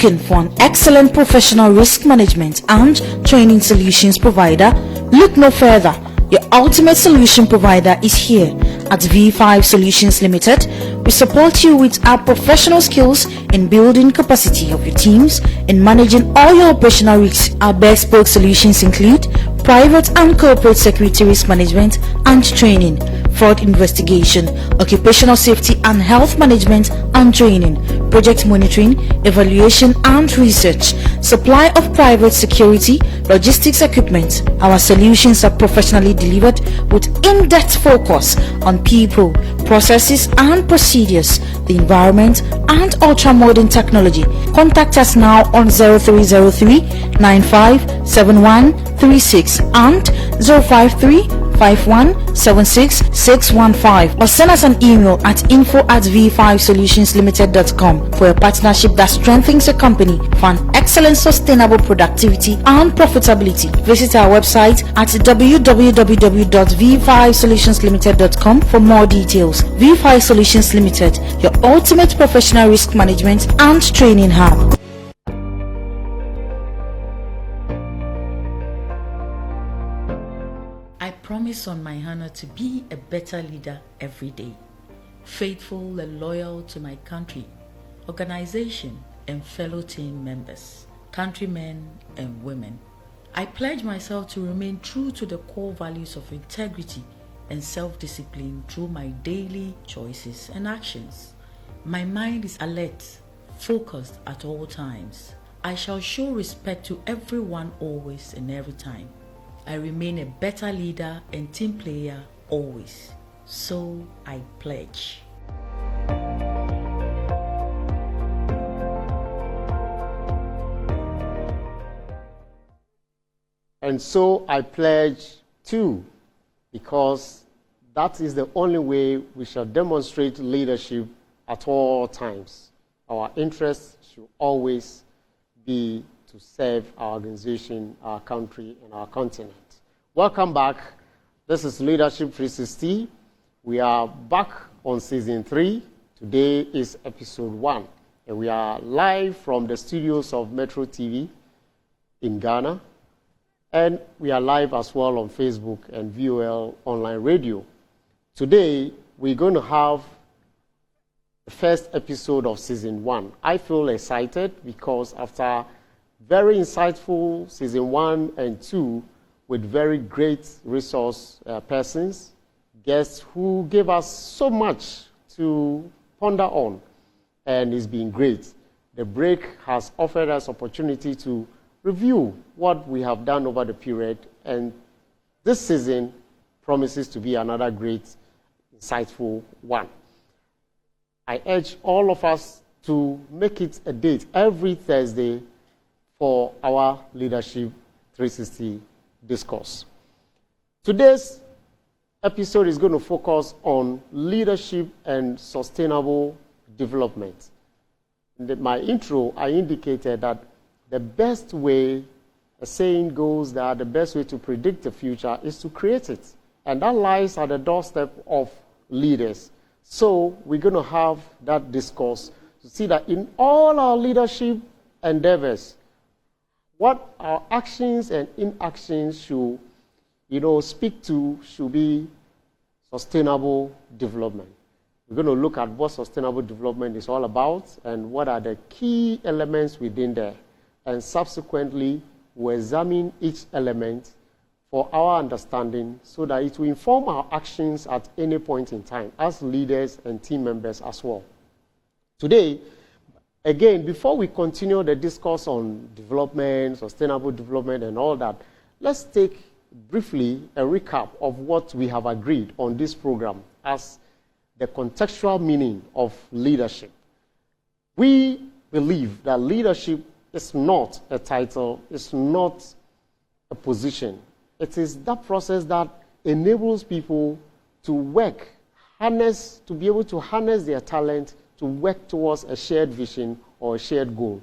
Looking for an excellent professional risk management and training solutions provider? Look no further. Your ultimate solution provider is here at V5 Solutions Limited. We support you with our professional skills in building capacity of your teams in managing all your operational risks. Our bespoke solutions include private and corporate security risk management and training, fraud investigation, occupational safety and health management and training, project monitoring, evaluation and research, supply of private security, logistics equipment. Our solutions are professionally delivered with in-depth focus on people, processes and procedures, the environment and ultra-modern technology. Contact us now on 0303 957136 and 053 5176 or send us an email at info@v5solutionslimited.com for a partnership that strengthens your company for an excellent sustainable productivity and profitability. Visit our website at www.v5solutionslimited.com for more details. V5 Solutions Limited, your ultimate professional risk management and training hub. I promise on my honor to be a better leader every day, faithful and loyal to my country, organization, and fellow team members, countrymen and women. I pledge myself to remain true to the core values of integrity and self-discipline through my daily choices and actions. My mind is alert, focused at all times. I shall show respect to everyone always and every time. I remain a better leader and team player always. So I pledge. And so I pledge too, because that is the only way we shall demonstrate leadership at all times. Our interests should always be to serve our organization, our country, and our continent. Welcome back. This is Leadership 360. We are back on Season 3. Today is Episode 1. And we are live from the studios of Metro TV in Ghana. And we are live as well on Facebook and V.U.C.A online radio. Today, we're going to have the first episode of Season 1. I feel excited because after very insightful Season 1 and 2 with very great resource persons, guests who gave us so much to ponder on, and it's been great. The break has offered us opportunity to review what we have done over the period, and this season promises to be another great, insightful one. I urge all of us to make it a date every Thursday for our Leadership 360 discourse. Today's episode is going to focus on leadership and sustainable development. In my intro, I indicated that the best way, a saying goes that the best way to predict the future is to create it. And that lies at the doorstep of leaders. So we're going to have that discourse to see that in all our leadership endeavors, what our actions and inactions should, speak to should be sustainable development. We're going to look at what sustainable development is all about and what are the key elements within there. And subsequently, we'll examine each element for our understanding so that it will inform our actions at any point in time as leaders and team members as well. Today, again, before we continue the discourse on development, sustainable development and all that, let's take briefly a recap of what we have agreed on this program as the contextual meaning of leadership. We believe that leadership is not a title, it's not a position. It is that process that enables people to work, to be able to harness their talent to work towards a shared vision or a shared goal.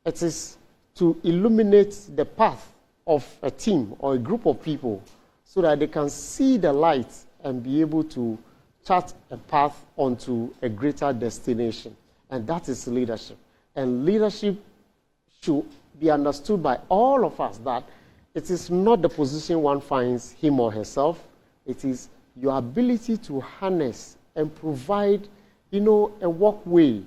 It is to illuminate the path of a team or a group of people so that they can see the light and be able to chart a path onto a greater destination. And that is leadership. And leadership should be understood by all of us that it is not the position one finds him or herself, it is your ability to harness and provide, a walkway,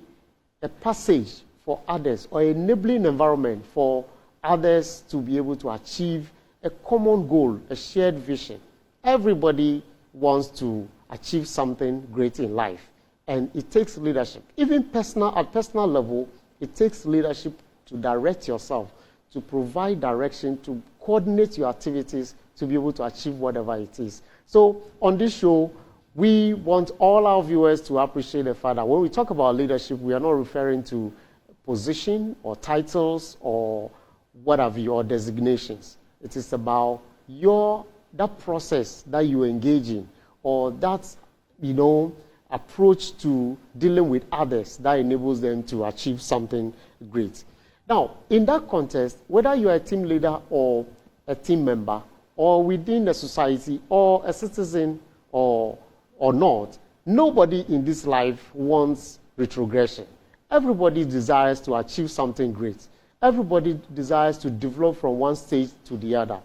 a passage for others, or enabling environment for others to be able to achieve a common goal, a shared vision. Everybody wants to achieve something great in life, and it takes leadership. Even at personal level, it takes leadership to direct yourself, to provide direction, to coordinate your activities, to be able to achieve whatever it is. So on this show, we want all our viewers to appreciate the fact that when we talk about leadership, we are not referring to position or titles or what have you, or designations. It is about that process that you engage in, or that, approach to dealing with others that enables them to achieve something great. Now, in that context, whether you are a team leader or a team member, or within the society, or a citizen or not, nobody in this life wants retrogression. Everybody desires to achieve something great. Everybody desires to develop from one stage to the other.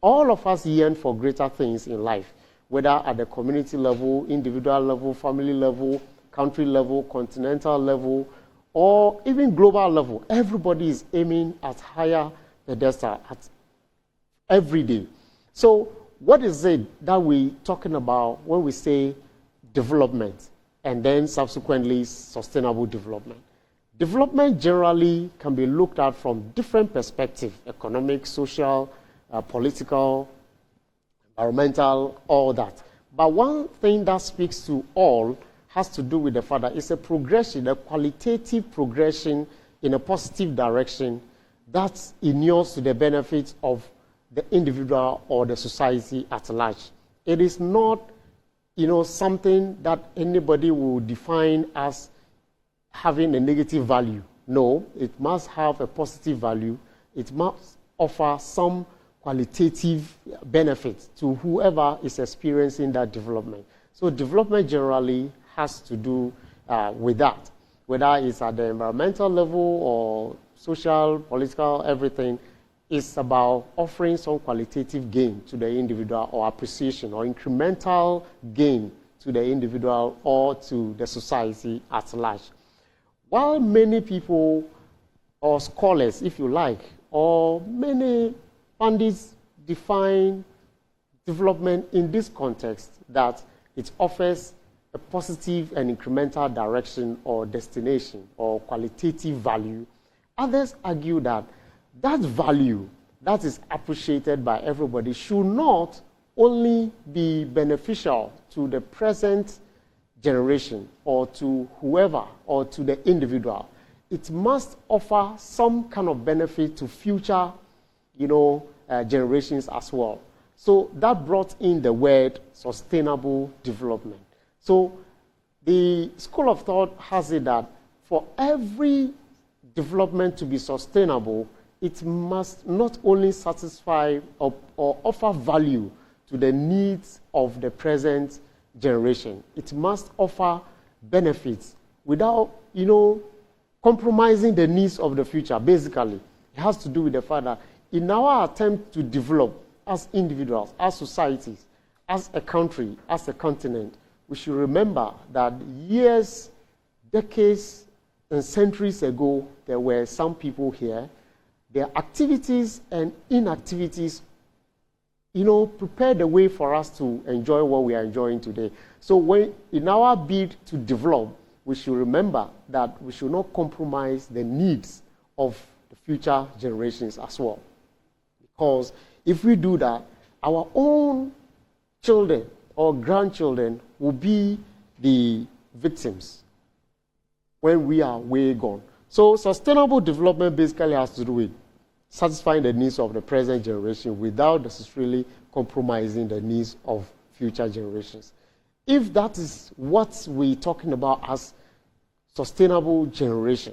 All of us yearn for greater things in life, whether at the community level, individual level, family level, country level, continental level, or even global level. Everybody is aiming at higher pedestal every day. So what is it that we're talking about when we say development and then subsequently sustainable development? Development generally can be looked at from different perspectives: economic, social, political, environmental, all that. But one thing that speaks to all has to do with the fact that it's a progression, a qualitative progression in a positive direction that inures to the benefit of the individual or the society at large. It is not, something that anybody will define as having a negative value. No, it must have a positive value. It must offer some qualitative benefit to whoever is experiencing that development. So development generally has to do with that, whether it's at the environmental level or social, political, everything. It's about offering some qualitative gain to the individual, or appreciation or incremental gain to the individual or to the society at large. While many people, or scholars, if you like, or many pundits define development in this context, that it offers a positive and incremental direction or destination or qualitative value, others argue that that value that is appreciated by everybody should not only be beneficial to the present generation or to whoever or to the individual. It must offer some kind of benefit to future, generations as well. So that brought in the word sustainable development. So the school of thought has it that for every development to be sustainable, it must not only satisfy or offer value to the needs of the present generation. It must offer benefits without, compromising the needs of the future. Basically, it has to do with the fact that in our attempt to develop as individuals, as societies, as a country, as a continent, we should remember that years, decades, and centuries ago, there were some people here. Their activities and inactivities, prepared the way for us to enjoy what we are enjoying today. So in our bid to develop, we should remember that we should not compromise the needs of the future generations as well. Because if we do that, our own children or grandchildren will be the victims when we are way gone. So sustainable development basically has to do with satisfying the needs of the present generation without necessarily compromising the needs of future generations. If that is what we're talking about as sustainable generation,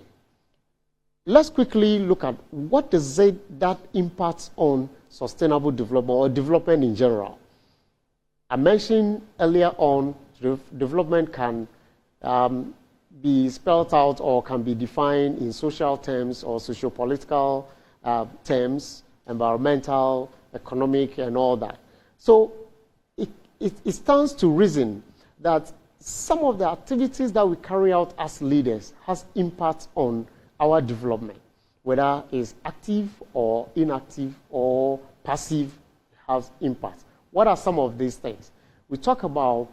let's quickly look at what does it that impacts on sustainable development or development in general. I mentioned earlier on, development can be spelled out or can be defined in social terms or socio-political terms, environmental, economic, and all that. So it stands to reason that some of the activities that we carry out as leaders has impact on our development, whether it's active or inactive or passive, has impact. What are some of these things? We talk about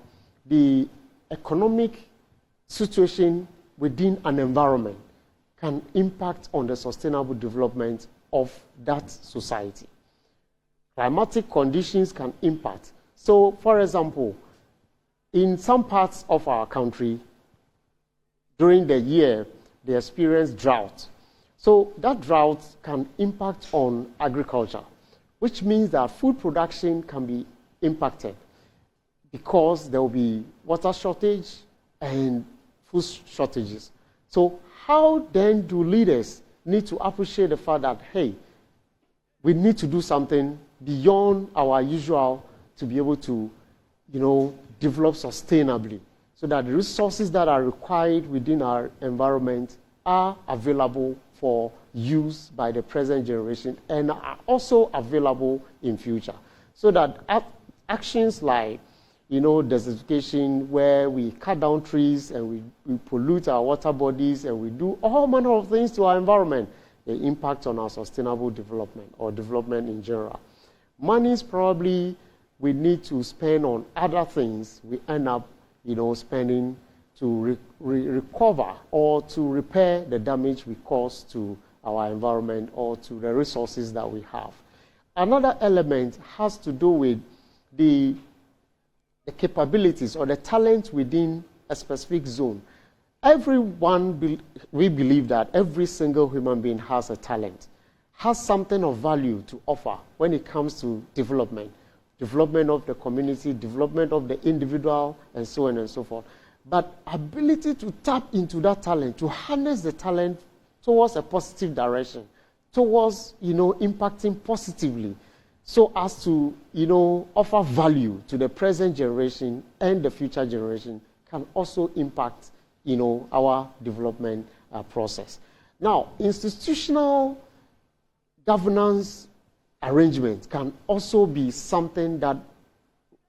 the economic situation within an environment can impact on the sustainable development of that society. Climatic conditions can impact. So, for example, in some parts of our country, during the year, they experience drought. So that drought can impact on agriculture, which means that food production can be impacted because there will be water shortage and food shortages. So how then do leaders need to appreciate the fact that, hey, we need to do something beyond our usual to be able to, develop sustainably, so that the resources that are required within our environment are available for use by the present generation and are also available in future. So that actions like, desertification, where we cut down trees and we pollute our water bodies and we do all manner of things to our environment, they impact on our sustainable development or development in general. Monies probably we need to spend on other things, we end up, spending to recover or to repair the damage we cause to our environment or to the resources that we have. Another element has to do with the capabilities or the talent within a specific zone. We believe that every single human being has a talent, has something of value to offer when it comes to development of the community, development of the individual, and so on and so forth. But ability to tap into that talent, to harness the talent towards a positive direction, towards, impacting positively, so as to, offer value to the present generation and the future generation, can also impact, our development process. Now, institutional governance arrangement can also be something that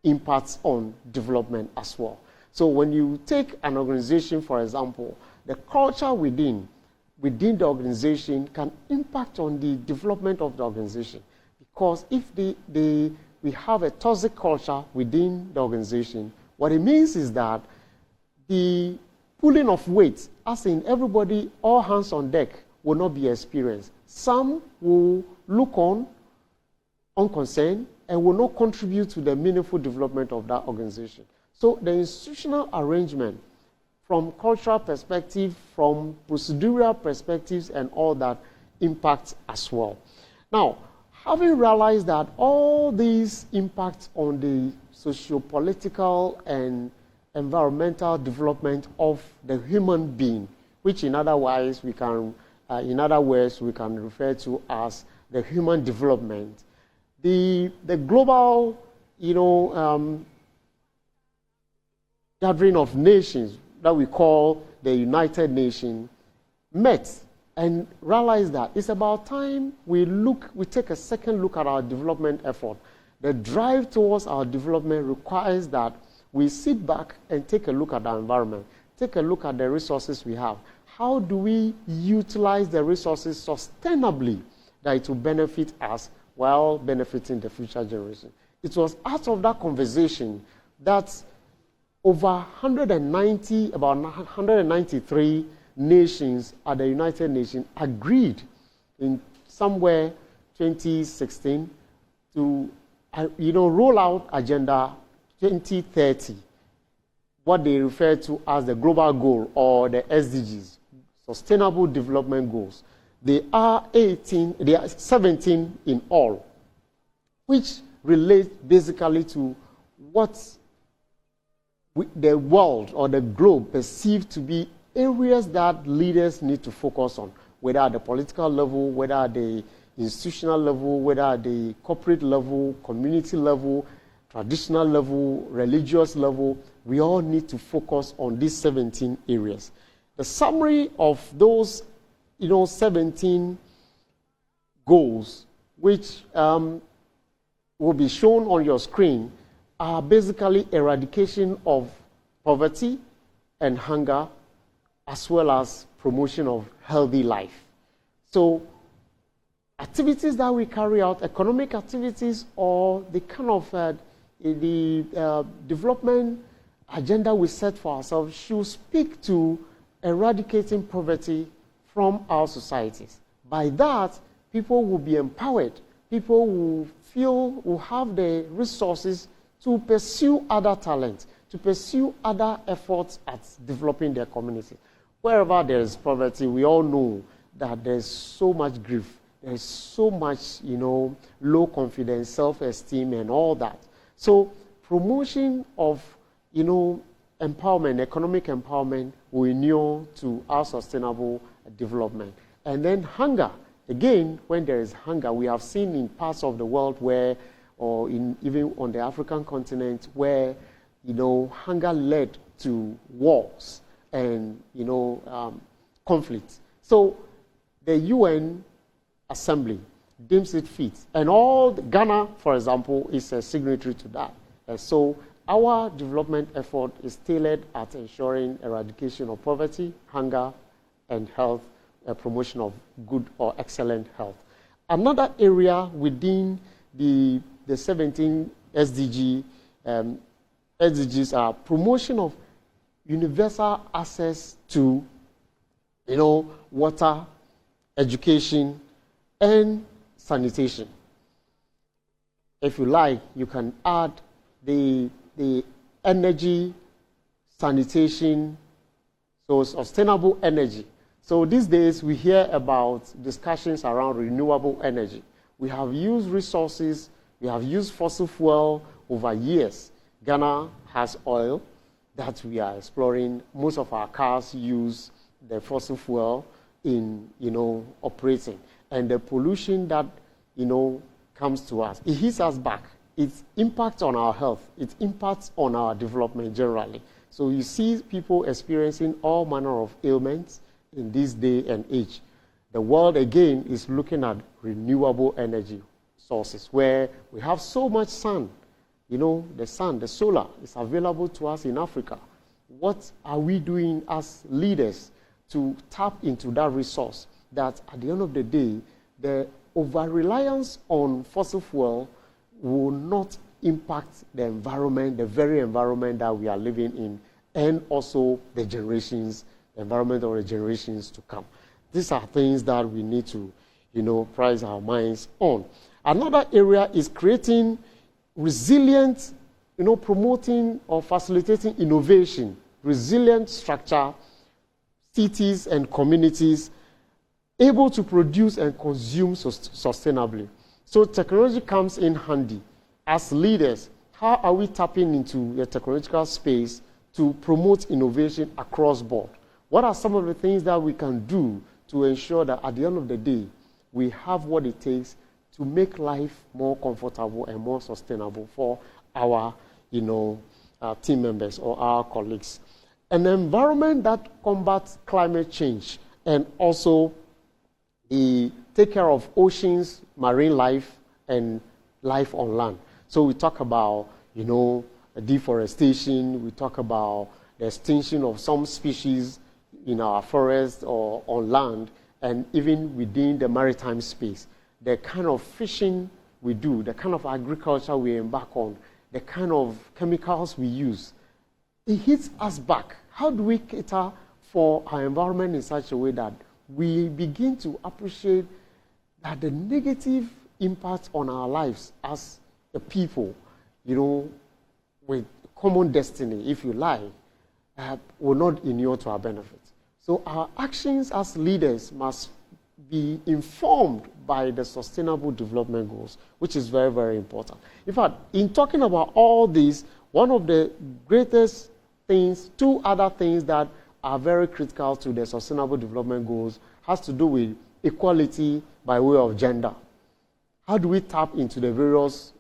impacts on development as well. So when you take an organization, for example, the culture within the organization can impact on the development of the organization. Because if we have a toxic culture within the organization, what it means is that the pulling of weight, as in everybody, all hands on deck, will not be experienced. Some will look on, unconcerned, and will not contribute to the meaningful development of that organization. So the institutional arrangement, from cultural perspective, from procedural perspectives, and all that, impacts as well. Now, having realized that all these impacts on the socio-political and environmental development of the human being, which in other words we can refer to as the human development, the global, gathering of nations that we call the United Nations met and realized that it's about time we take a second look at our development effort. The drive towards our development requires that we sit back and take a look at our environment, take a look at the resources we have. How do we utilize the resources sustainably that it will benefit us while benefiting the future generation? It was out of that conversation that about 193 nations at the United Nations agreed in somewhere 2016 to roll out Agenda 2030, what they refer to as the global goal or the SDGs, Sustainable Development Goals. They are 17 in all, which relate basically to what the world or the globe perceive to be areas that leaders need to focus on, whether at the political level, whether at the institutional level, whether at the corporate level, community level, traditional level, religious level. We all need to focus on these 17 areas. the summary of those, 17 goals, which will be shown on your screen, are basically eradication of poverty and hunger, as well as promotion of healthy life. So activities that we carry out, economic activities, or the kind of development agenda we set for ourselves should speak to eradicating poverty from our societies. By that, people will be empowered. People will have the resources to pursue other talents, to pursue other efforts at developing their community. Wherever there is poverty, we all know that there's so much grief, there's so much, low confidence, self-esteem, and all that. So promotion of, empowerment, economic empowerment, will inure to our sustainable development. And then hunger. Again, when there is hunger, we have seen in parts of the world where, or even on the African continent, where, hunger led to wars and, conflicts. So the UN Assembly deems it fit. And Ghana, for example, is a signatory to that. And so our development effort is tailored at ensuring eradication of poverty, hunger, and health, promotion of good or excellent health. Another area within the 17 SDGs are promotion of universal access to, water, education, and sanitation. If you like, you can add the energy, sanitation, so sustainable energy. So these days we hear about discussions around renewable energy. We have used resources, we have used fossil fuel over years. Ghana has oil that we are exploring. Most of our cars use the fossil fuel in, operating. And the pollution that, comes to us, it hits us back. It impacts on our health. It impacts on our development generally. So you see people experiencing all manner of ailments in this day and age. The world, again, is looking at renewable energy sources where we have so much sun. The sun, the solar is available to us in Africa. What are we doing as leaders to tap into that resource that at the end of the day, the over-reliance on fossil fuel will not impact the environment, the very environment that we are living in, and also the environment of the generations to come. These are things that we need to, prize our minds on. Another area is creating resilient, promoting or facilitating innovation, resilient structure, cities and communities able to produce and consume sustainably. So technology comes in handy. As leaders, how are we tapping into the technological space to promote innovation across board? What are some of the things that we can do to ensure that at the end of the day, we have what it takes to make life more comfortable and more sustainable for our, team members or our colleagues? An environment that combats climate change and also take care of oceans, marine life, and life on land. So we talk about, deforestation. We talk about the extinction of some species in our forests or on land, and even within the maritime space. The kind of fishing we do, the kind of agriculture we embark on, the kind of chemicals we use, it hits us back. How do we cater for our environment in such a way that we begin to appreciate that the negative impact on our lives as a people, with common destiny, if you like, will not inure to our benefit. So our actions as leaders must be informed by the Sustainable Development Goals, which is very, very important. In fact, in talking about all these, one of the greatest things, two other things that are very critical to the Sustainable Development Goals has to do with equality by way of gender. How do we tap into the various,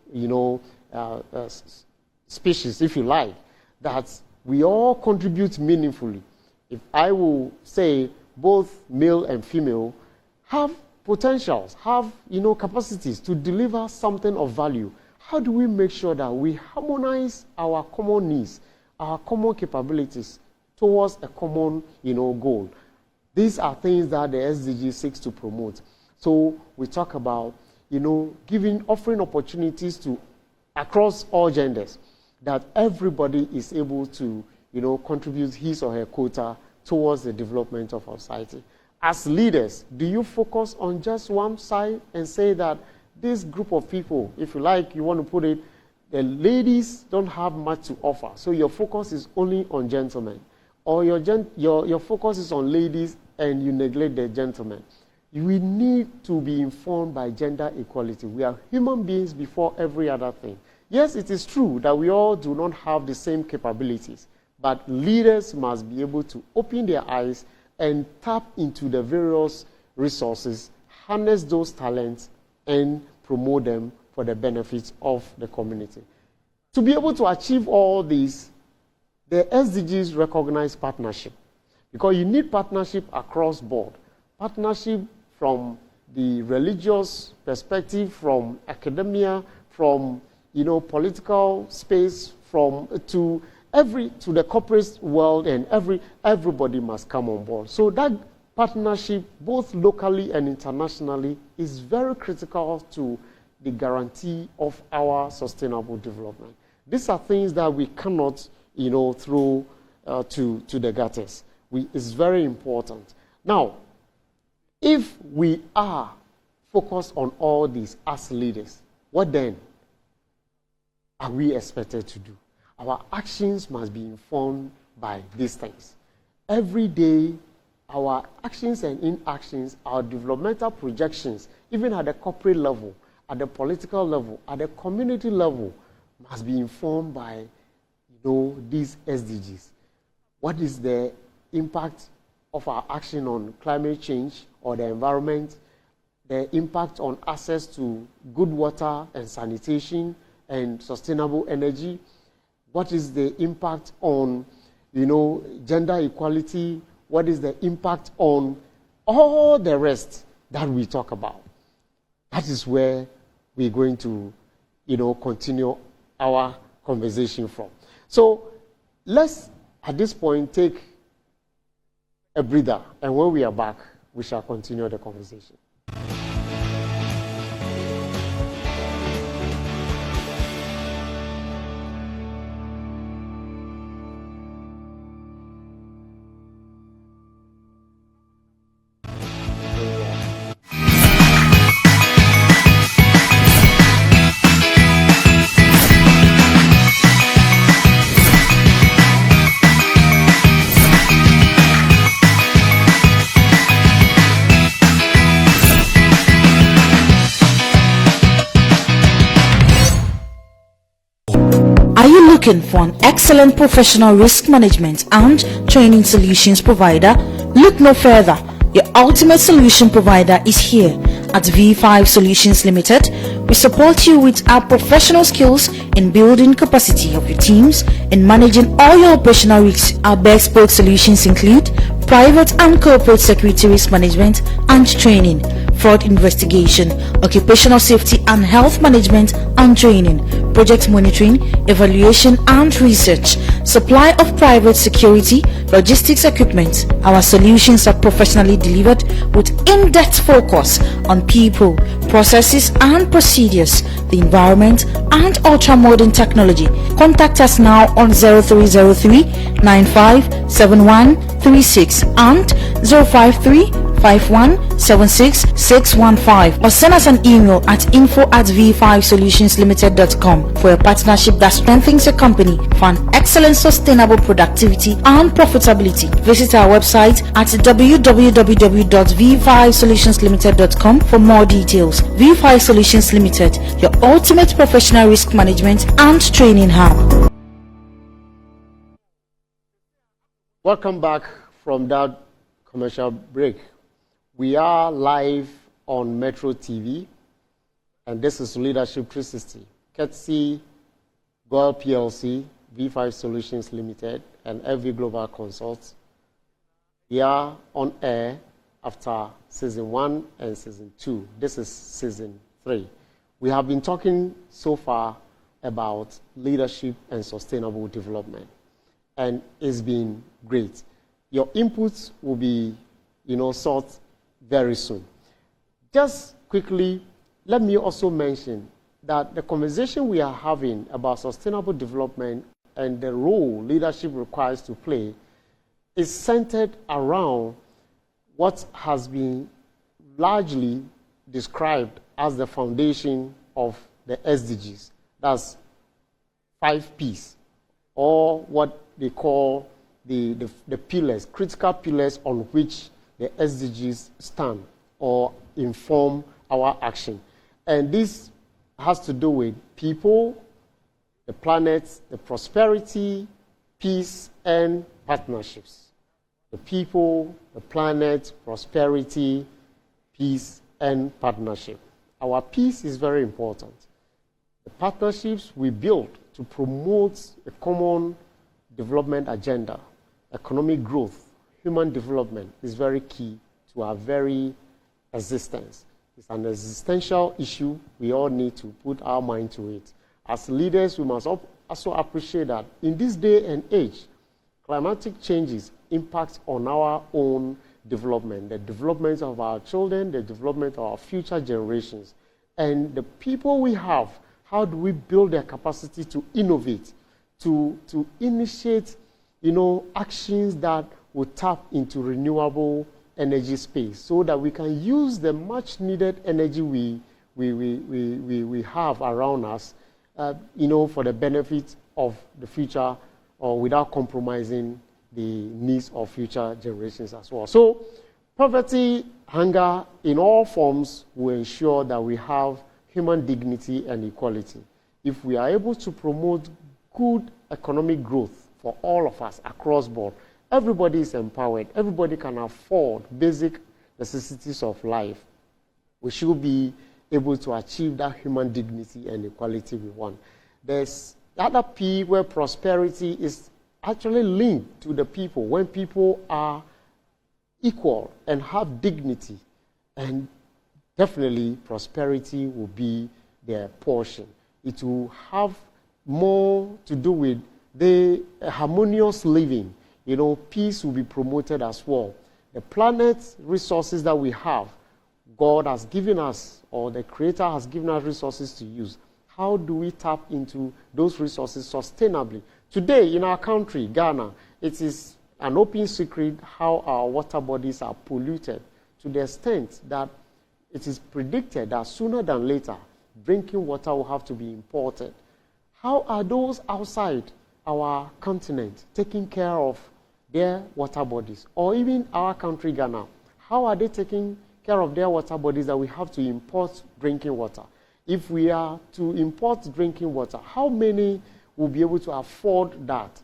species, if you like, that we all contribute meaningfully if I will say both male and female have potentials, have capacities to deliver something of value, how do we make sure that we harmonize our common needs, our common capabilities towards a common goal? These are things that the SDG seeks to promote. So we talk about offering opportunities to across all genders, that everybody is able to contribute his or her quota towards the development of our society. As leaders, do you focus on just one side and say that this group of people, if you like, you want to put it, the ladies don't have much to offer, so your focus is only on gentlemen, or your focus is on ladies and you neglect the gentlemen? We need to be informed by gender equality. We are human beings before every other thing. Yes, it is true that we all do not have the same capabilities, but leaders must be able to open their eyes and tap into the various resources, harness those talents, and promote them for the benefit of the community. To be able to achieve all these, the SDGs recognize partnership, because you need partnership across board. Partnership from the religious perspective, from academia, from political space, to the corporate world, and everybody must come on board. So that partnership, both locally and internationally, is very critical to the guarantee of our sustainable development. These are things that we cannot, throw to the gutters. It's very important. Now, if we are focused on all these as leaders, what then are we expected to do? Our actions must be informed by these things. Every day, our actions and inactions, our developmental projections, even at the corporate level, at the political level, at the community level, must be informed by these SDGs. What is the impact of our action on climate change or the environment, the impact on access to good water and sanitation and sustainable energy? What is the impact on, gender equality? What is the impact on all the rest that we talk about? That is where we're going to, continue our conversation from. So let's, at this point, take a breather, and when we are back, we shall continue the conversation. Looking for an excellent professional risk management and training solutions provider? Look no further. Your ultimate solution provider is here at V.U.C.A Solutions Limited. We support you with our professional skills in building capacity of your teams and managing all your operational risks. Our bespoke solutions include private and corporate security risk management and training, fraud investigation, occupational safety and health management and training, project monitoring, evaluation and research, supply of private security, logistics equipment. Our solutions are professionally delivered with in-depth focus on people, processes and procedures, the environment and ultra-modern technology. Contact us now on 0303 957136 and 053 5176 or send us an email at info@v5solutionslimited.com for a partnership that strengthens your company for an excellent sustainable productivity and profitability. Visit our website at www.v5solutionslimited.com for more details. V5 Solutions Limited, your ultimate professional risk management and training hub. Welcome back from that commercial break. We are live on Metro TV, and this is Leadership 360, courtesy Goil PLC, V5 Solutions Limited, and FV Global Consults. We are on air after season 1 and season 2. This is season 3. We have been talking so far about leadership and sustainable development, and it's been great. Your inputs will be, sought very soon. Just quickly, let me also mention that the conversation we are having about sustainable development and the role leadership requires to play is centered around what has been largely described as the foundation of the SDGs. That's 5 Ps, or what they call the pillars, critical pillars on which the SDGs stand or inform our action. And this has to do with people, the planet, the prosperity, peace, and partnerships. The people, the planet, prosperity, peace, and partnership. Our peace is very important. The partnerships we build to promote a common development agenda, economic growth, human development is very key to our very existence. It's an existential issue. We all need to put our mind to it. As leaders, we must also appreciate that in this day and age, climatic changes impact on our own development, the development of our children, the development of our future generations. And the people we have, how do we build their capacity to innovate, to initiate, actions that will tap into renewable energy space so that we can use the much needed energy we have around us, for the benefit of the future, or without compromising the needs of future generations as well. So poverty, hunger in all forms will ensure that we have human dignity and equality. If we are able to promote good economic growth for all of us across board, everybody is empowered, everybody can afford basic necessities of life, we should be able to achieve that human dignity and equality we want. There's the other P, where prosperity is actually linked to the people. When people are equal and have dignity, and definitely prosperity will be their portion. It will have more to do with the harmonious living. Peace will be promoted as well. The planet's resources that we have, God has given us, or the Creator has given us resources to use. How do we tap into those resources sustainably? Today, in our country, Ghana, it is an open secret how our water bodies are polluted to the extent that it is predicted that sooner than later, drinking water will have to be imported. How are those outside our continent taking care of their water bodies? Or even our country, Ghana, how are they taking care of their water bodies that we have to import drinking water? If we are to import drinking water, how many will be able to afford that?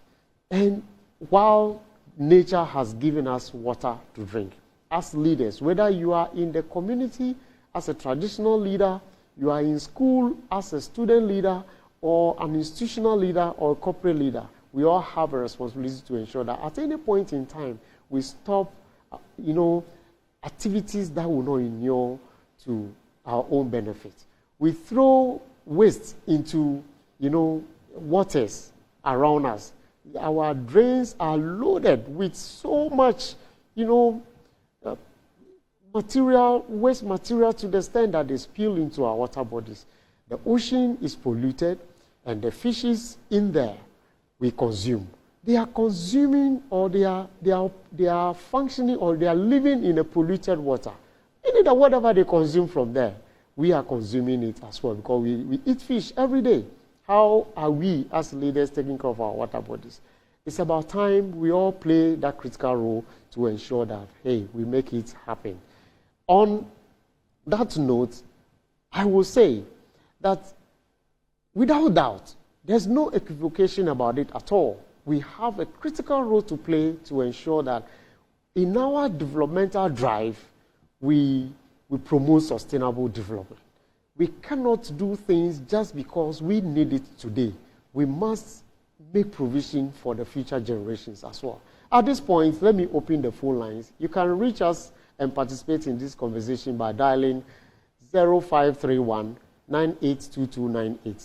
And while nature has given us water to drink, as leaders, whether you are in the community as a traditional leader, you are in school as a student leader, or an institutional leader, or a corporate leader, we all have a responsibility to ensure that at any point in time, we stop, activities that will not inure to our own benefit. We throw waste into, waters around us. Our drains are loaded with so much, waste material to the extent that they spill into our water bodies. The ocean is polluted, and the fishes in there we consume. They are consuming, or they are functioning, or they are living in a polluted water. Meaning that whatever they consume from there, we are consuming it as well, because we eat fish every day. How are we as leaders taking care of our water bodies? It's about time we all play that critical role to ensure that, hey, we make it happen. On that note, I will say that without doubt, there's no equivocation about it at all. We have a critical role to play to ensure that in our developmental drive, we promote sustainable development. We cannot do things just because we need it today. We must make provision for the future generations as well. At this point, let me open the phone lines. You can reach us and participate in this conversation by dialing 0531 982298.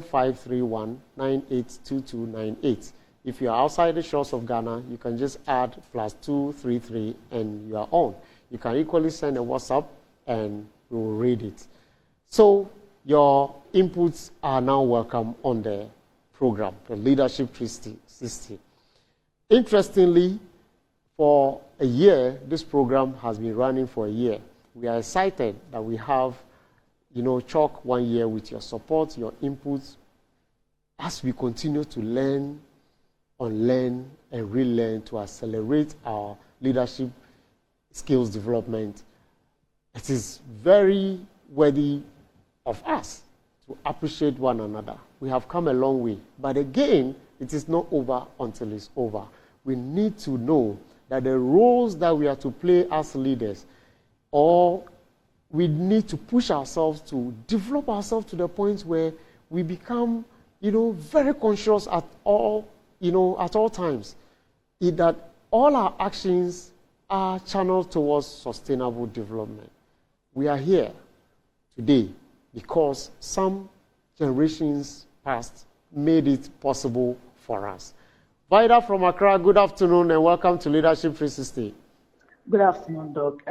0531 982298. If you are outside the shores of Ghana, you can just add +233 and you are on. You can equally send a WhatsApp and we will read it. So your inputs are now welcome on the program, the Leadership 360. Interestingly, for a year, this program has been running for a year. We are excited that we have, chalk 1 year with your support, your inputs, as we continue to learn, unlearn, and relearn to accelerate our leadership skills development. It is very worthy of us to appreciate one another. We have come a long way, but again, it is not over until it's over. We need to know that the roles that we are to play as leaders, or we need to push ourselves to develop ourselves to the point where we become, very conscious at all times, that all our actions are channeled towards sustainable development. We are here today because some generations past made it possible for us. Vida from Accra, good afternoon and welcome to Leadership 360. Good afternoon, Doc.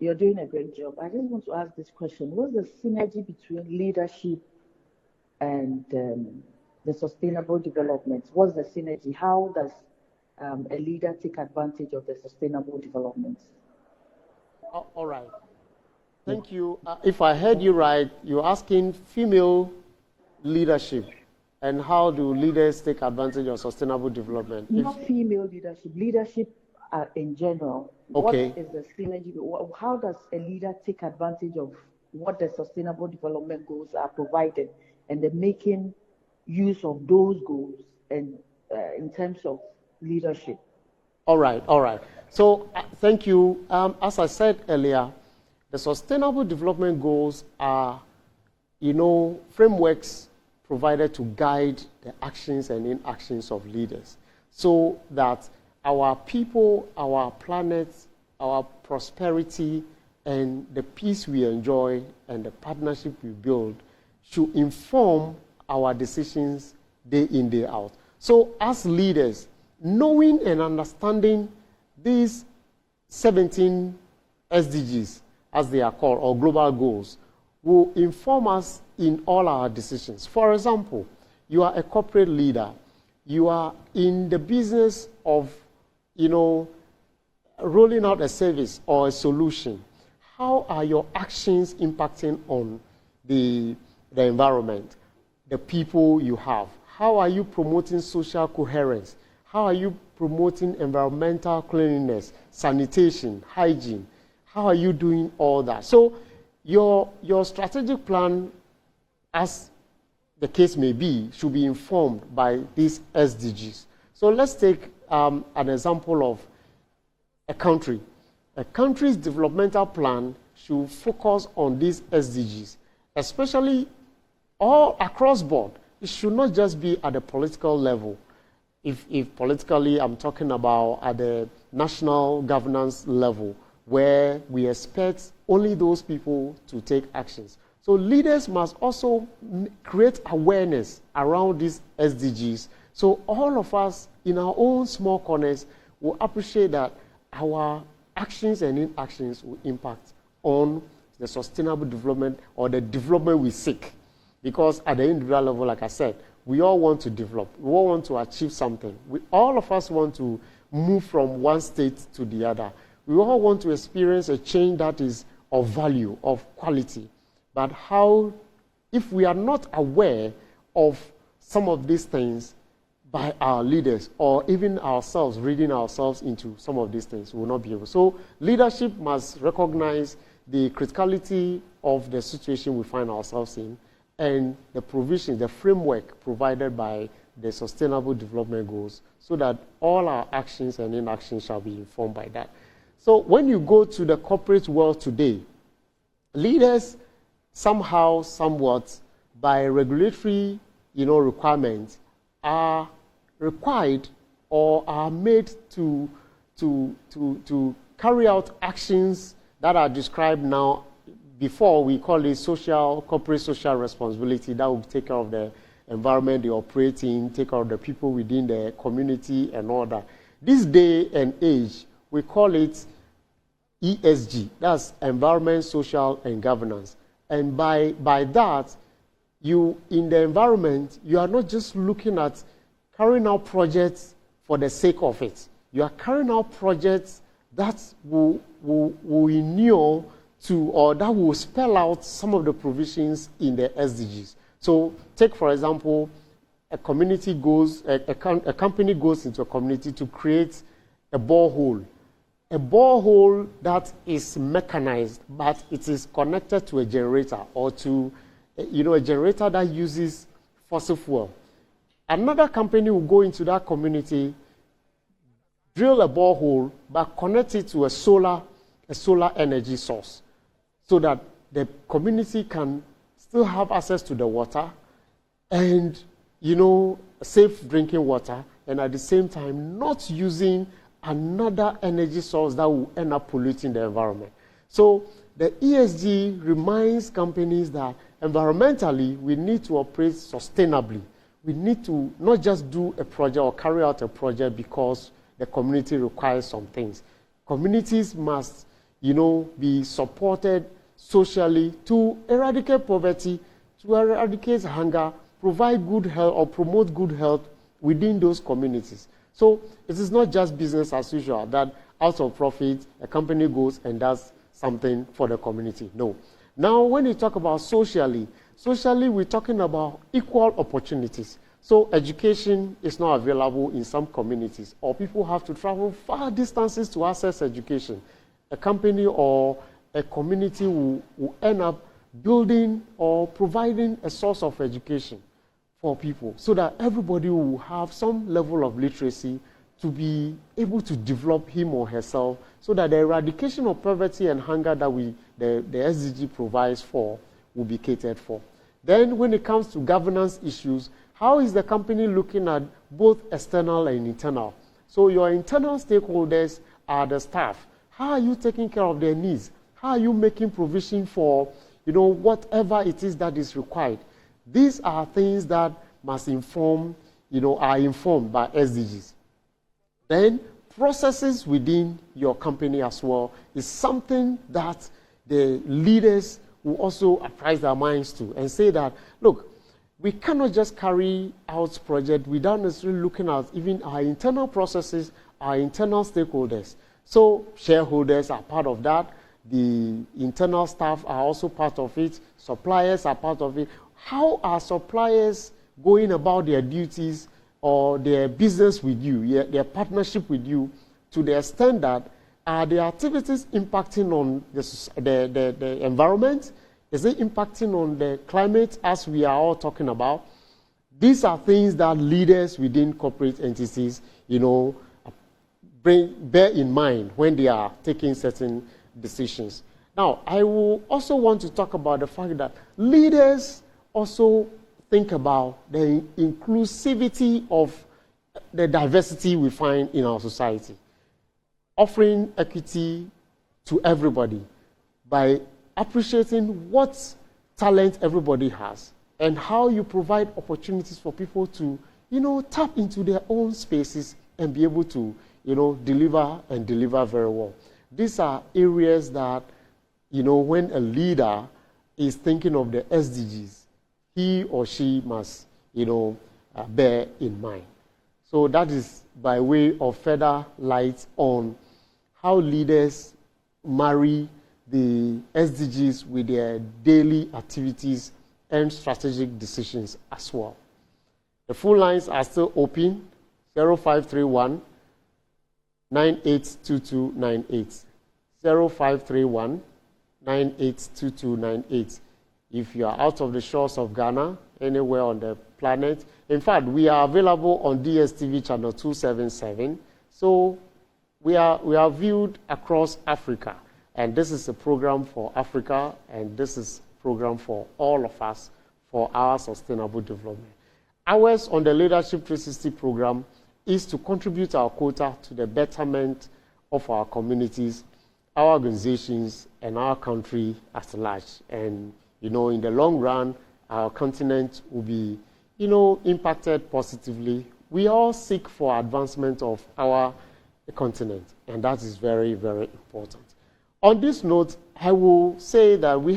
You're doing a great job. I just want to ask this question. What's the synergy between leadership and the sustainable development? What's the synergy? How does a leader take advantage of the sustainable development? All right. Thank you. If I heard you right, you're asking female leadership and how do leaders take advantage of sustainable development? Not female leadership in general. Okay. What is the synergy? How does a leader take advantage of what the sustainable development goals are provided and then making use of those goals and in terms of leadership? All right. So thank you. As I said earlier, the sustainable development goals are, frameworks provided to guide the actions and inactions of leaders so that our people, our planet, our prosperity, and the peace we enjoy and the partnership we build should inform our decisions day in, day out. So as leaders, knowing and understanding these 17 SDGs, as they are called, or global goals, will inform us in all our decisions. For example, you are a corporate leader. You are in the business of, rolling out a service or a solution. How are your actions impacting on the environment, the people you have? How are you promoting social coherence? How are you promoting environmental cleanliness, sanitation, hygiene? How are you doing all that? So your strategic plan, as the case may be, should be informed by these SDGs. So let's take an example of a country. A country's developmental plan should focus on these SDGs, especially all across board. It should not just be at the political level. If politically, I'm talking about at the national governance level, where we expect only those people to take actions. So leaders must also create awareness around these SDGs. So all of us in our own small corners will appreciate that our actions and inactions will impact on the sustainable development or the development we seek. Because at the individual level, like I said, we all want to develop. We all want to achieve something. All of us want to move from one state to the other. We all want to experience a change that is of value, of quality. But how, if we are not aware of some of these things by our leaders or even ourselves, reading ourselves into some of these things, we will not be able. So leadership must recognize the criticality of the situation we find ourselves in and the provision, the framework provided by the Sustainable Development Goals so that all our actions and inactions shall be informed by that. So when you go to the corporate world today, leaders somehow, somewhat, by regulatory requirements, are required or are made to carry out actions that are described now. Before, we call it corporate social responsibility, that will take care of the environment they operate in, take care of the people within the community and all that. This day and age, we call it ESG, that's environment, social, and governance. And by that, you, in the environment, you are not just looking at carrying out projects for the sake of it. You are carrying out projects that will inure to, or that will spell out some of the provisions in the SDGs. So take, for example, a community goes, a company goes into a community to create a borehole. A borehole that is mechanized, but it is connected to a generator or to, a generator that uses fossil fuel. Another company will go into that community, drill a borehole, but connect it to a solar energy source, so that the community can still have access to the water and, safe drinking water, and at the same time not using another energy source that will end up polluting the environment. So the ESG reminds companies that environmentally we need to operate sustainably. We need to not just do a project or carry out a project because the community requires some things. Communities must, be supported socially to eradicate poverty, to eradicate hunger, provide good health or promote good health within those communities. So it is not just business as usual, that out of profit, a company goes and does something for the community. No. Now, when you talk about socially, we're talking about equal opportunities. So education is not available in some communities, or people have to travel far distances to access education. A company or a community will end up building or providing a source of education for people so that everybody will have some level of literacy to be able to develop him or herself, so that the eradication of poverty and hunger that the SDG provides for will be catered for. Then when it comes to governance issues, how is the company looking at both external and internal? So your internal stakeholders are the staff. How are you taking care of their needs? How are you making provision for, whatever it is that is required? These are things that must inform, are informed by SDGs. Then processes within your company as well is something that the leaders will also apprise their minds to and say that, look, we cannot just carry out projects without necessarily looking at even our internal processes, our internal stakeholders. So shareholders are part of that. The internal staff are also part of it. Suppliers are part of it. How are suppliers going about their duties or their business with you, their partnership with you, to the extent that are the activities impacting on the environment? Is it impacting on the climate, as we are all talking about? These are things that leaders within corporate entities, bear in mind when they are taking certain decisions. Now, I will also want to talk about the fact that leaders also think about the inclusivity of the diversity we find in our society. Offering equity to everybody by appreciating what talent everybody has and how you provide opportunities for people to, tap into their own spaces and be able to, deliver very well. These are areas that, when a leader is thinking of the SDGs, he or she must, bear in mind. So that is by way of further light on how leaders marry the SDGs with their daily activities and strategic decisions as well. The phone lines are still open, 0531 982298. 0531 982298. If you are out of the shores of Ghana, anywhere on the planet. In fact, we are available on DSTV channel 277. So we are viewed across Africa. And this is a program for Africa, and this is a program for all of us for our sustainable development. Ours on the Leadership 360 program, is to contribute our quota to the betterment of our communities, our organizations, and our country at large. And, in the long run, our continent will be, impacted positively. We all seek for advancement of our continent, and that is very, very important. On this note, I will say that we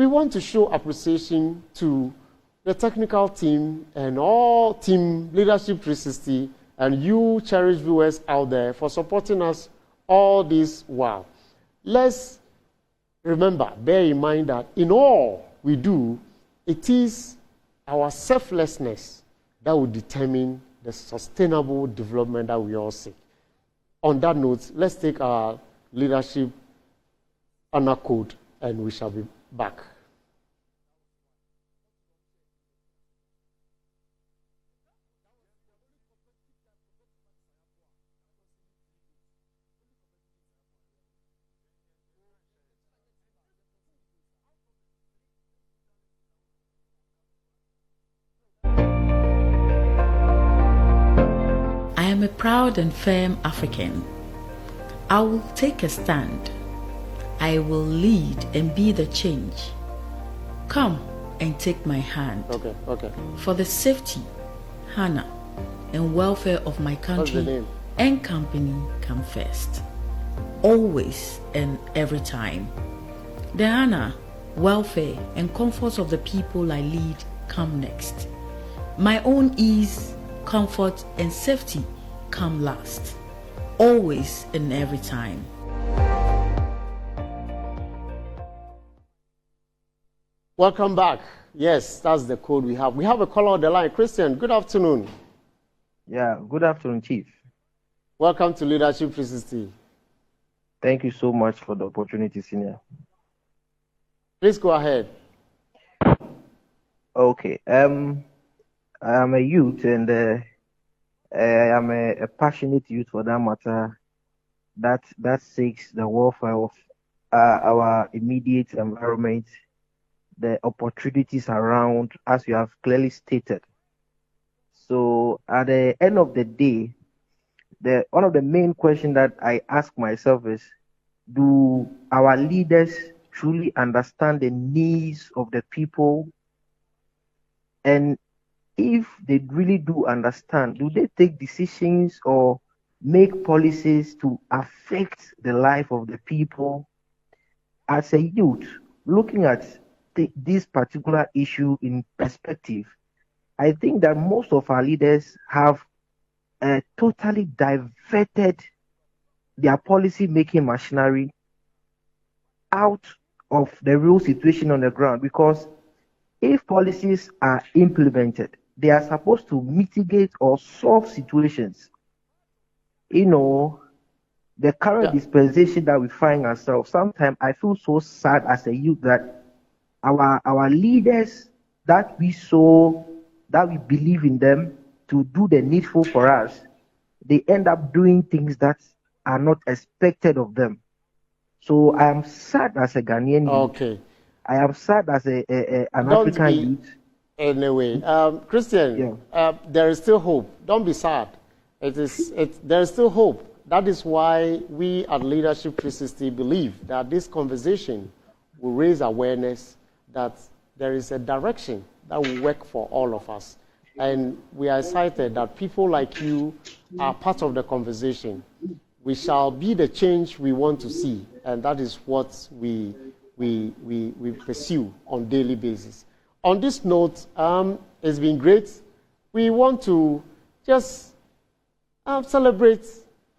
want to show appreciation to the technical team and all team Leadership 360 and you cherished viewers out there for supporting us all this while. Let's remember, bear in mind that in all we do, it is our selflessness that will determine the sustainable development that we all seek. On that note, let's take our leadership honor code and we shall be back. I am a proud and firm African. I will take a stand. I will lead and be the change. Come and take my hand. Okay. For the safety, honor, and welfare of my country and company come first. Always and every time. The honor, welfare, and comfort of the people I lead come next. My own ease, comfort, and safety come last. Always and every time. Welcome back. Yes, that's the code we have. We have a caller on the line. Christian, good afternoon. Yeah, good afternoon, Chief. Welcome to Leadership 360. Thank you so much for the opportunity, Senior. Please go ahead. Okay. I am a youth and I am a passionate youth for that matter that seeks the welfare of our immediate environment, the opportunities around, as you have clearly stated. So at the end of the day, one of the main questions that I ask myself is, do our leaders truly understand the needs of the people? And if they really do understand, do they take decisions or make policies to affect the life of the people? As a youth, looking at this particular issue in perspective, I think that most of our leaders have totally diverted their policy making machinery out of the real situation on the ground, because if policies are implemented, they are supposed to mitigate or solve situations. The current dispensation that we find ourselves, sometimes I feel so sad as a youth that our leaders that we believe in them to do the needful for us, they end up doing things that are not expected of them. So I am sad as a Ghanaian youth. I am sad as an African youth. Anyway, Christian, there is still hope. Don't be sad. There is still hope. That is why we at Leadership 360 believe that this conversation will raise awareness that there is a direction that will work for all of us. And we are excited that people like you are part of the conversation. We shall be the change we want to see, and that is what we pursue on a daily basis. On this note, it's been great. We want to just celebrate,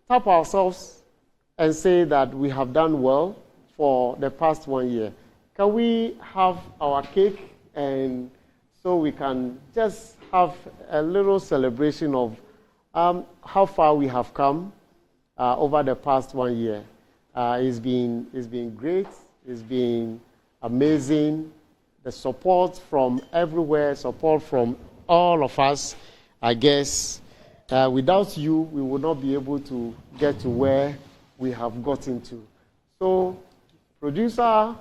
tap ourselves, and say that we have done well for the past 1 year. Can we have our cake, and so we can just have a little celebration of how far we have come over the past 1 year. It's been great. It's been amazing. The support from everywhere, support from all of us. I guess without you, we would not be able to get to where we have gotten to. So, producer,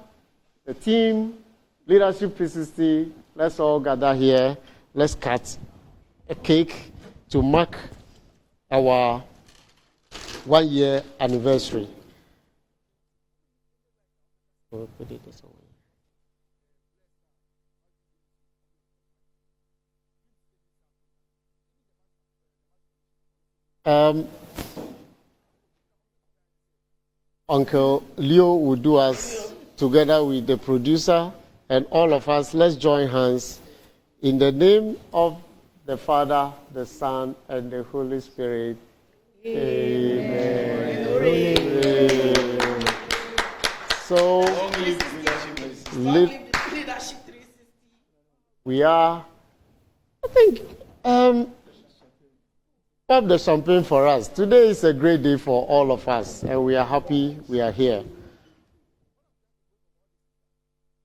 the team, Leadership 360, let's all gather here. Let's cut a cake to mark our 1 year anniversary. We'll put it this way. Uncle Leo will do us together with the producer and all of us. Let's join hands in the name of the Father, the Son, and the Holy Spirit. Amen. Amen. So, we are, I think, pop the champagne for us. Today is a great day for all of us, and we are happy we are here.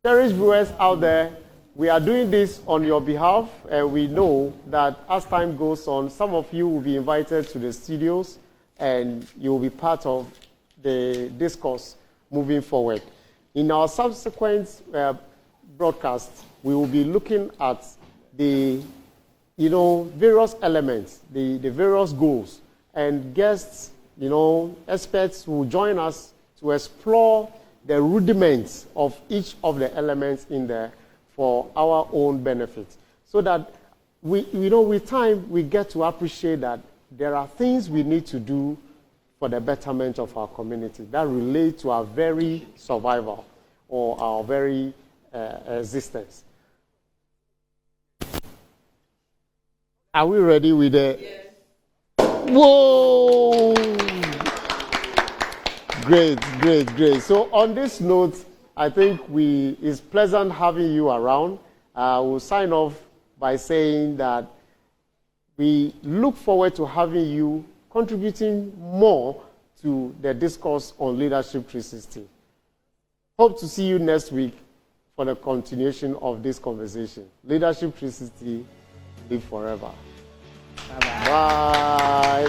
Cherished viewers out there, we are doing this on your behalf, and we know that as time goes on, some of you will be invited to the studios, and you will be part of the discourse moving forward. In our subsequent broadcasts, we will be looking at the various elements, the various goals, and guests, experts will join us to explore the rudiments of each of the elements in there for our own benefit. So that with time, we get to appreciate that there are things we need to do for the betterment of our community that relate to our very survival or our very existence. Are we ready with the... Yes. Whoa! Great. So on this note, I think it's pleasant having you around. We'll sign off by saying that we look forward to having you contributing more to the discourse on Leadership 360. Hope to see you next week for the continuation of this conversation. Leadership 360, live forever. Bye.